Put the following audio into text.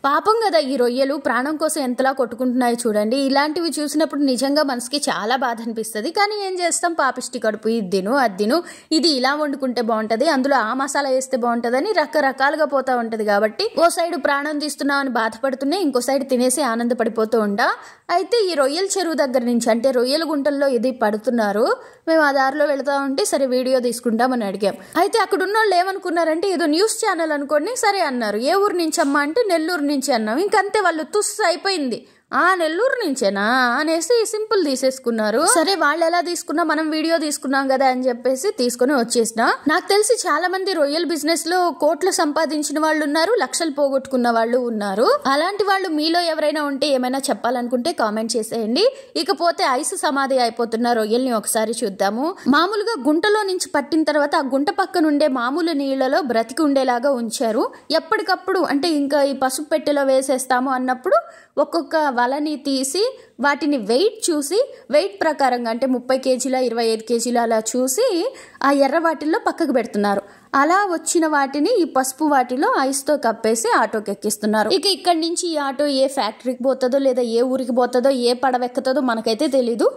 పాపం కదా ఈ రొయ్యలు ప్రాణం కోసం ఎంతలా కొట్టుకుంటున్నాయి చూడండి. ఇలాంటివి చూసినప్పుడు నిజంగా మనసుకి చాలా బాధ అనిపిస్తుంది. కానీ ఏం చేస్తాం, పాపిష్టి కడుపు, ఇది తిను అది తిను, ఇది ఇలా వండుకుంటే బాగుంటది, అందులో ఆ మసాలా వేస్తే బాగుంటదని రకరకాలుగా పోతా ఉంటది. కాబట్టి ఓ సైడ్ ప్రాణం తీస్తున్నాం అని బాధపడుతూనే ఇంకో సైడ్ తినేసి ఆనందపడిపోతూ ఉంటా. అయితే ఈ రొయ్యల చెరువు దగ్గర నుంచి అంటే రొయ్యల గుంటల్లో ఇది పడుతున్నారు. మేము ఆ దారిలో వెళతా ఉంటే సరే వీడియో తీసుకుంటామని అడిగాం. అయితే అక్కడ ఉన్న వాళ్ళు ఏమనుకున్నారంటే ఏదో న్యూస్ ఛానల్ అనుకోండి సరే అన్నారు. ఏ ఊరు నుంచి అమ్మా అంటే నెల్లూరు నుంచి అన్నాం. ఇంకంతే, వాళ్ళు తుస్సు అయిపోయింది. నెల్లూరు నుంచేనా అనేసి సింపుల్ తీసేసుకున్నారు. సరే వాళ్ళు ఎలా తీసుకున్నా మనం వీడియో తీసుకున్నాం కదా అని చెప్పేసి తీసుకుని వచ్చేసిన. నాకు తెలిసి చాలా మంది రొయ్యల బిజినెస్ లో కోట్లు సంపాదించిన వాళ్ళు ఉన్నారు, లక్షలు పోగొట్టుకున్న వాళ్ళు ఉన్నారు. అలాంటి వాళ్ళు మీలో ఎవరైనా ఉంటే ఏమైనా చెప్పాలనుకుంటే కామెంట్ చేసేయండి. ఇకపోతే ఐసు సమాధి అయిపోతున్న రొయ్యల్ని ఒకసారి చూద్దాము. మామూలుగా గుంటలో నుంచి పట్టిన తర్వాత ఆ గుంట పక్కన ఉండే మామూలు నీళ్లలో బ్రతికి ఉండేలాగా ఉంచారు. ఎప్పటికప్పుడు అంటే ఇంకా ఈ పసుపు పెట్టెలో వేసేస్తాము అన్నప్పుడు ఒక్కొక్క వలని తీసి వాటిని వెయిట్ చూసి వెయిట్ ప్రకారంగా అంటే 30 కేజీల 25 కేజీల అలా చూసి ఆ ఎర్ర వాటిల్లో పక్కకు పెడుతున్నారు. అలా వచ్చిన వాటిని ఈ పసుపు వాటిలో ఐస్తో కప్పేసి ఆటోకి ఎక్కిస్తున్నారు. ఇక ఇక్కడి నుంచి ఈ ఆటో ఏ ఫ్యాక్టరీకి పోతుందో లేదా ఏ ఊరికి పోతుందో ఏ పడవెక్కుతుందో మనకైతే తెలీదు.